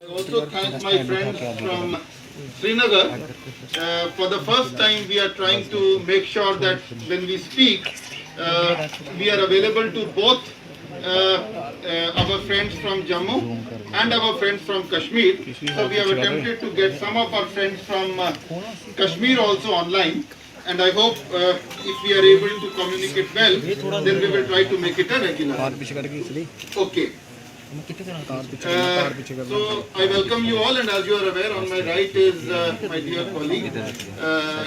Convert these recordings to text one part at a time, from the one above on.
I also thank my friends from Srinagar. For the first time, we are trying to make sure that when we speak, we are available to both our friends from Jammu and our friends from Kashmir. So we have attempted to get some of our friends from Kashmir also online. And I hope if we are able to communicate well, then we will try to make it a regular. Okay. So I welcome you all, and as you are aware, on my right is my dear colleague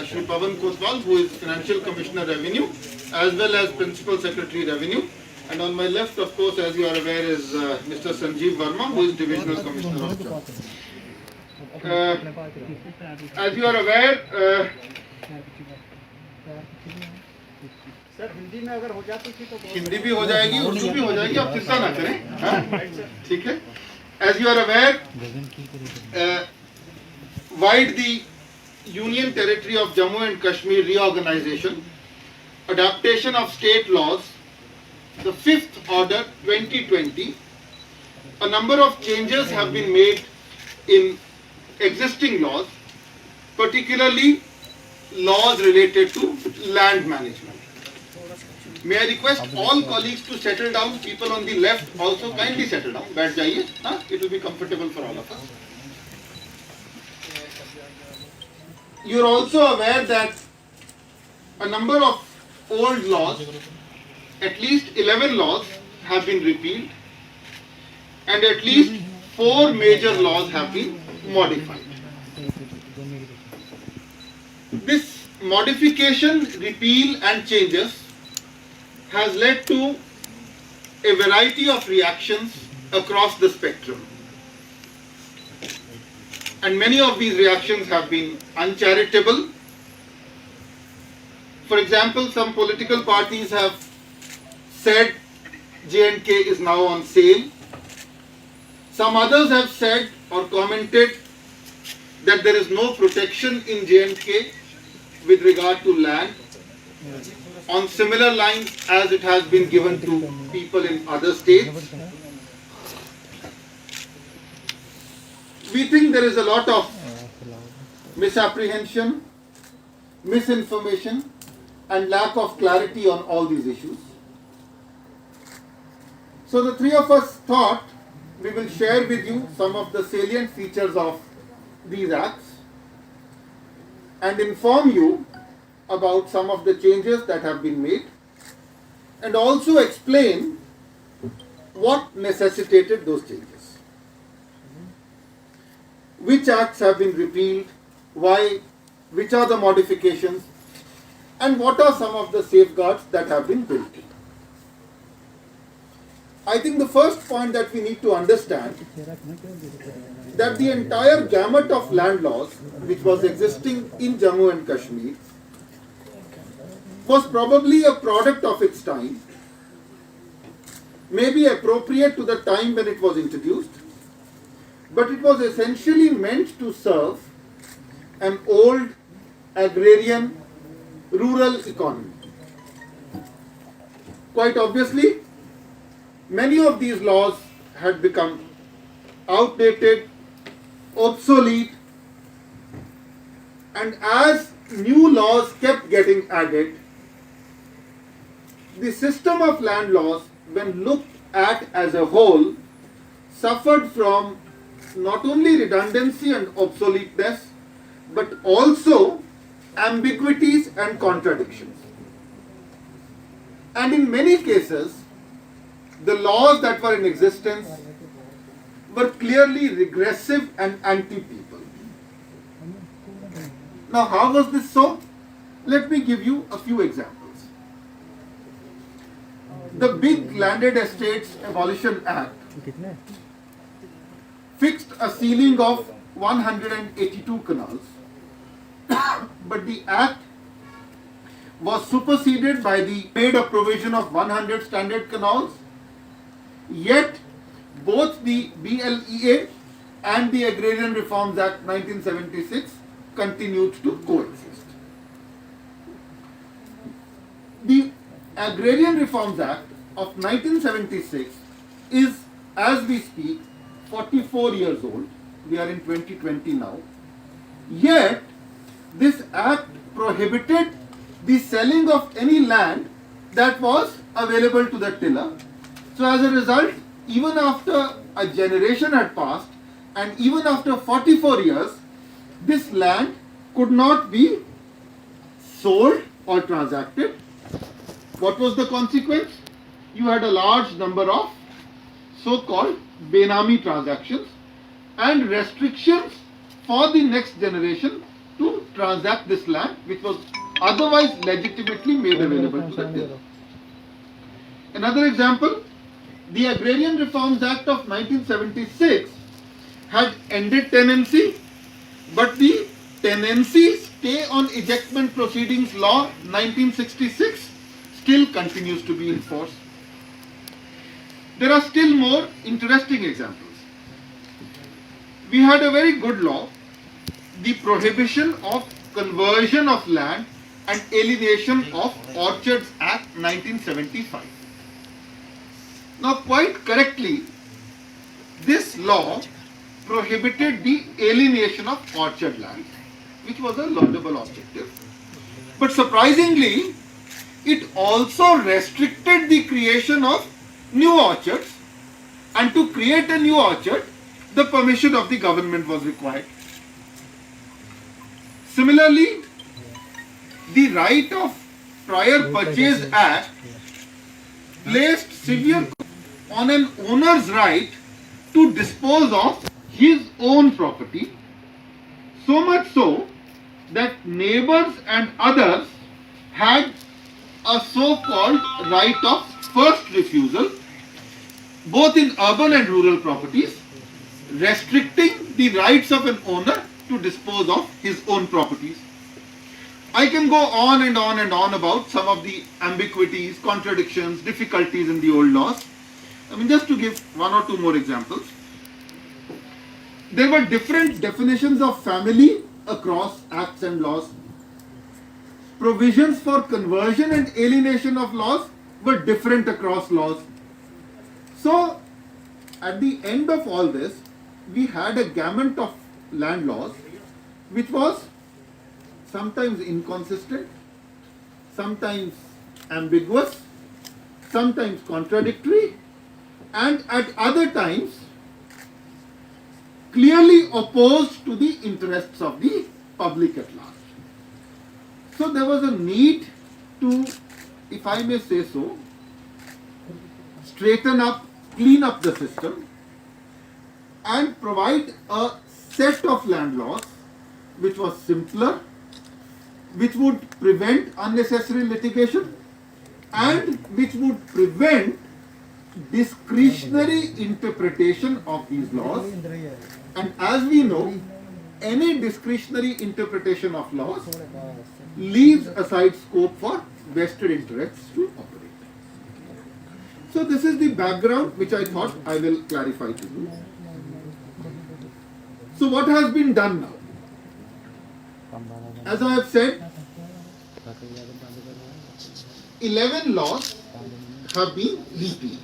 Shri Pavan Kotwal, who is Financial Commissioner Revenue as well as Principal Secretary Revenue, and on my left, of course, as you are aware, is Mr. Sanjeev Verma, who is Divisional Commissioner of Job. As you are aware, sir Hindi में अगर हो जाती थी तो हिंदी भी हो जाएगी, उर्दू भी हो जाएगी, आप चिंता ना करें, ठीक है. As you are aware, wide the Union Territory of Jammu and Kashmir reorganization, adaptation of state laws, the 5th Order 2020, a number of changes have been made in existing laws, particularly laws related to land management. May I request all colleagues to settle down. People on the left also kindly settle down. बैठ जाइए, हाँ? It will be comfortable for all of us. You are also aware that a number of old laws, at least 11 laws, have been repealed, and at least 4 major laws have been modified. This modification, repeal, and changes has led to a variety of reactions across the spectrum. And many of these reactions have been uncharitable. For example, some political parties have said J&K is now on sale. Some others have said or commented that there is no protection in J&K with regard to land, on similar lines as it has been given to people in other states. We think there is a lot of misapprehension, misinformation, and lack of clarity on all these issues. So the three of us thought we will share with you some of the salient features of these acts and inform you about some of the changes that have been made, and also explain what necessitated those changes. Which acts have been repealed, why, which are the modifications, and what are some of the safeguards that have been built in. I think the first point that we need to understand that the entire gamut of land laws which was existing in Jammu and Kashmir was probably a product of its time, maybe appropriate to the time when it was introduced, but it was essentially meant to serve an old agrarian rural economy. Quite obviously, many of these laws had become outdated, obsolete, and as new laws kept getting added, the system of land laws, when looked at as a whole, suffered from not only redundancy and obsoleteness, but also ambiguities and contradictions. And in many cases, the laws that were in existence were clearly regressive and anti-people. Now, how was this so? Let me give you a few examples. The Big Landed Estates Abolition Act fixed a ceiling of 182 canals, but the act was superseded by the made a provision of 100 standard canals, yet both the BLEA and the Agrarian Reforms Act 1976 continued to coexist. The Agrarian Reforms Act of 1976 is, as we speak, 44 years old, we are in 2020 now. Yet, this act prohibited the selling of any land that was available to the tiller. So as a result, even after a generation had passed and even after 44 years, this land could not be sold or transacted. What was the consequence? You had a large number of so-called Benami transactions and restrictions for the next generation to transact this land, which was otherwise legitimately made available to the tiller. Another example, the Agrarian Reforms Act of 1976 had ended tenancy, but the Tenancy Stay on Ejectment Proceedings Law 1966 still continues to be in force. There are still more interesting examples. We had a very good law, the Prohibition of Conversion of Land and Alienation of Orchards Act 1975. Now, quite correctly, this law prohibited the alienation of orchard land, which was a laudable objective. But surprisingly, it also restricted the creation of new orchards, and to create a new orchard, the permission of the government was required. Similarly, the Right of Prior Purchase Act placed severe on an owner's right to dispose of his own property, so much so that neighbors and others had a so-called right of first refusal, both in urban and rural properties, restricting the rights of an owner to dispose of his own properties. I can go on and on and on about some of the ambiguities, contradictions, difficulties in the old laws. I mean, just to give one or two more examples. There were different definitions of family across acts and laws. Provisions for conversion and alienation of laws were different across laws. So, at the end of all this, we had a gamut of land laws which was sometimes inconsistent, sometimes ambiguous, sometimes contradictory, and at other times clearly opposed to the interests of the public at large. So there was a need to, if I may say so, straighten up, clean up the system and provide a set of land laws which was simpler, which would prevent unnecessary litigation and which would prevent discretionary interpretation of these laws. And as we know, any discretionary interpretation of laws leaves aside scope for vested interests to operate. So this is the background which I thought I will clarify to you. So what has been done now? As I have said, 11 laws have been repealed.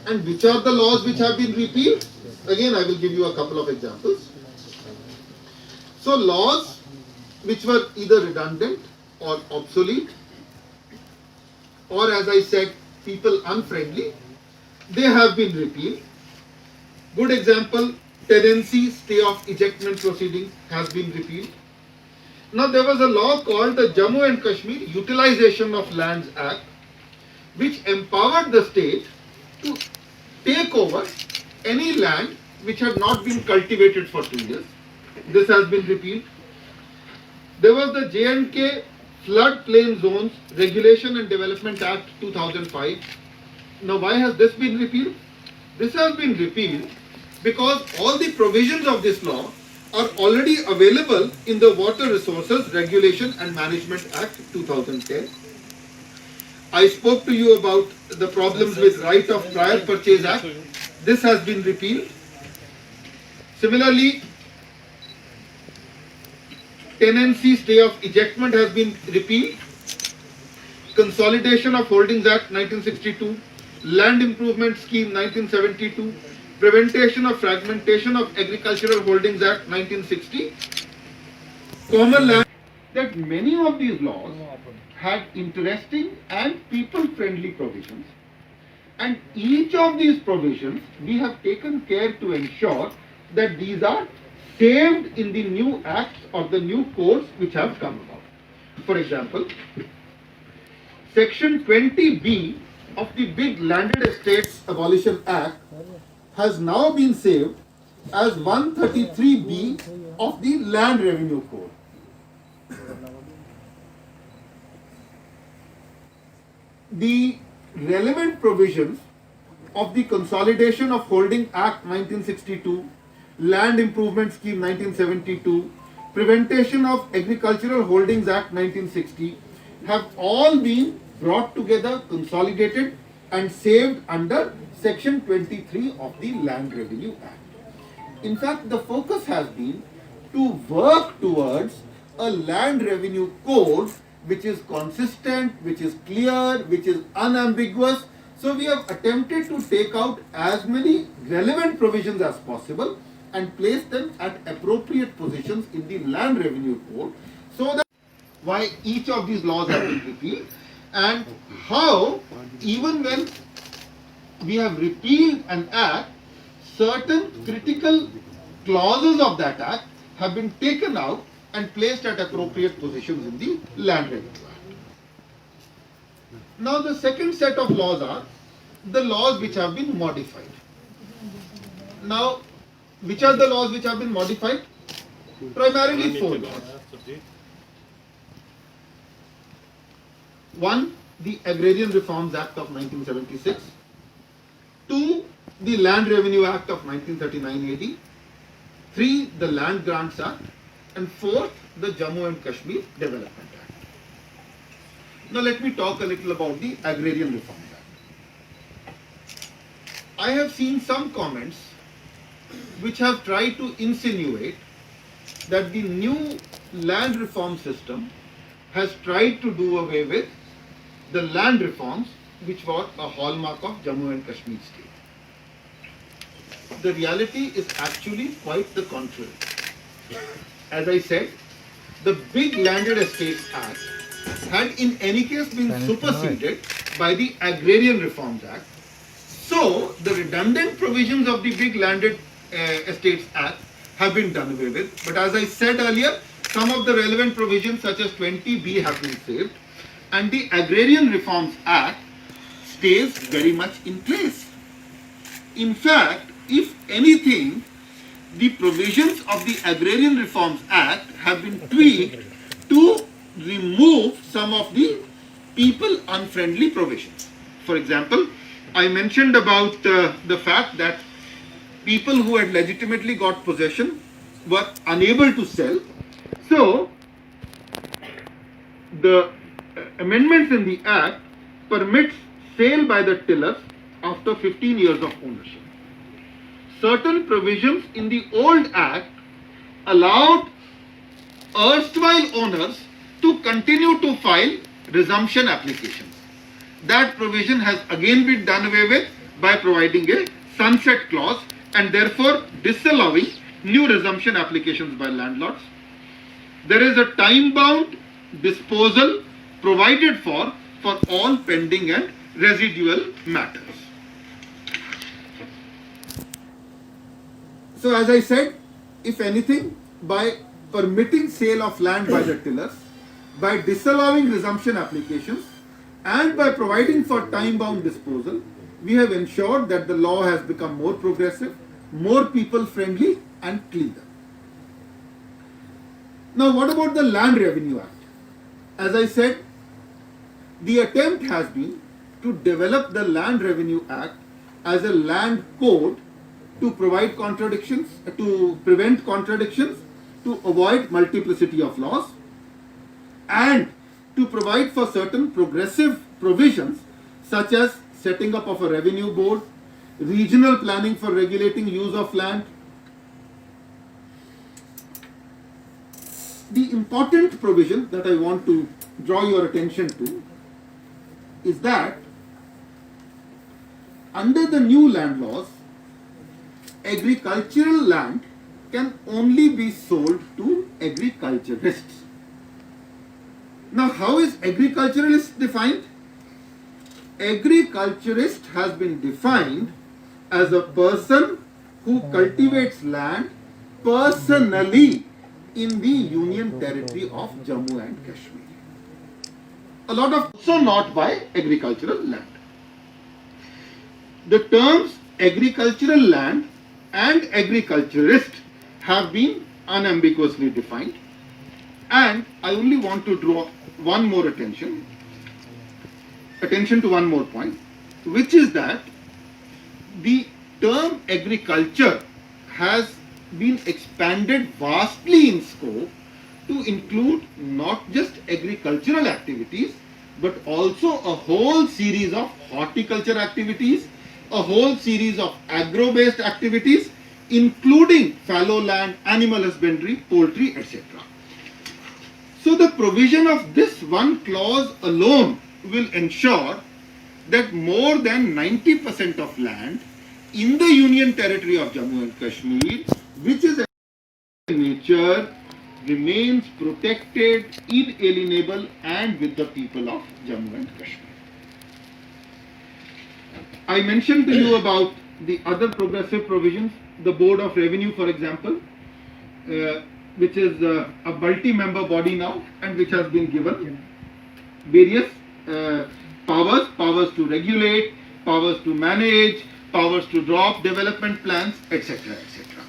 And which are the laws which have been repealed? Again, I will give you a couple of examples. So laws which were either redundant or obsolete, or as I said, people unfriendly, they have been repealed. Good example, Tenancy Stay of Ejectment Proceedings has been repealed. Now there was a law called the Jammu and Kashmir Utilization of Lands Act, which empowered the state to take over any land which had not been cultivated for 2 years. This has been repealed. There was the J&K Floodplain Zones Regulation and Development Act 2005. Now why has this been repealed? This has been repealed because all the provisions of this law are already available in the Water Resources Regulation and Management Act 2010. I spoke to you about the problems with Right of Prior Purchase Act. This has been repealed. Similarly, Tenancy Stay of Ejectment has been repealed. Consolidation of Holdings Act 1962, Land Improvement Scheme 1972, Prevention of Fragmentation of Agricultural Holdings Act 1960, Common Land, that many of these laws had interesting and people-friendly provisions, and each of these provisions we have taken care to ensure that these are saved in the new acts or the new codes which have come about. For example, Section 20B of the Big Landed Estates Abolition Act has now been saved as 133B of the Land Revenue Code. The relevant provisions of the Consolidation of Holding Act 1962, Land Improvement Scheme 1972, Prevention of Agricultural Holdings Act 1960 have all been brought together, consolidated and saved under Section 23 of the Land Revenue Act. In fact, the focus has been to work towards a land revenue code which is consistent, which is clear, which is unambiguous. So we have attempted to take out as many relevant provisions as possible and place them at appropriate positions in the land revenue code, so that why each of these laws have been repealed and how even when we have repealed an act, certain critical clauses of that act have been taken out and placed at appropriate positions in the Land Revenue Act. Now the second set of laws are the laws which have been modified. Now, which are the laws which have been modified? Primarily four laws. One, the Agrarian Reforms Act of 1976. Two, the Land Revenue Act of 1939 AD. Three, the Land Grants Act. And fourth, the Jammu and Kashmir Development Act. Now let me talk a little about the Agrarian Reforms Act. I have seen some comments which have tried to insinuate that the new land reform system has tried to do away with the land reforms which were a hallmark of Jammu and Kashmir state. The reality is actually quite the contrary. As I said, the Big Landed Estates Act had in any case been superseded by the Agrarian Reforms Act. So the redundant provisions of the Big Landed Estates Act have been done away with. But as I said earlier, some of the relevant provisions such as 20B have been saved, and the Agrarian Reforms Act stays very much in place. In fact, if anything, the provisions of the Agrarian Reforms Act have been tweaked to remove some of the people unfriendly provisions. For example, I mentioned about the fact that people who had legitimately got possession were unable to sell. So, the amendments in the Act permits sale by the tillers after 15 years of ownership. Certain provisions in the old Act allowed erstwhile owners to continue to file resumption applications. That provision has again been done away with by providing a sunset clause and therefore disallowing new resumption applications by landlords. There is a time-bound disposal provided for all pending and residual matters. So as I said, if anything, by permitting sale of land by the tillers, by disallowing resumption applications, and by providing for time-bound disposal, we have ensured that the law has become more progressive, more people-friendly and cleaner. Now what about the Land Revenue Act? As I said, the attempt has been to develop the Land Revenue Act as a land code to provide contradictions, to prevent contradictions, to avoid multiplicity of laws, and to provide for certain progressive provisions such as setting up of a revenue board, regional planning for regulating use of land. The important provision that I want to draw your attention to is that under the new land laws, agricultural land can only be sold to agriculturists. Now, how is agriculturalist defined? Agriculturist has been defined as a person who cultivates land personally in the Union Territory of Jammu and Kashmir. A lot of also not by agricultural land. The terms agricultural land and agriculturist have been unambiguously defined, and I only want to draw one more attention to one more point, which is that the term agriculture has been expanded vastly in scope to include not just agricultural activities, but also a whole series of horticulture activities, a whole series of agro-based activities, including fallow land, animal husbandry, poultry, etc. So the provision of this one clause alone will ensure that more than 90% of land in the Union Territory of Jammu and Kashmir, which is in nature, remains protected, inalienable, and with the people of Jammu and Kashmir. I mentioned to you about the other progressive provisions, the Board of Revenue, for example, which is a multi-member body now, and which has been given various powers to regulate, powers to manage, powers to draw up development plans, etc., etc.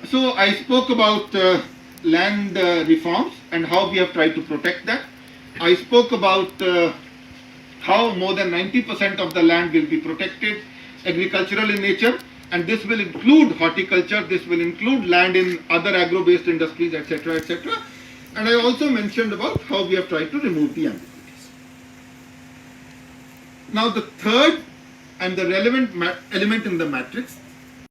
So I spoke about land reforms and how we have tried to protect that. I spoke about how more than 90% of the land will be protected, agricultural in nature, and this will include horticulture, this will include land in other agro-based industries, etc., etc. And I also mentioned about how we have tried to remove the ambiguities. Now the third and the relevant element in the matrix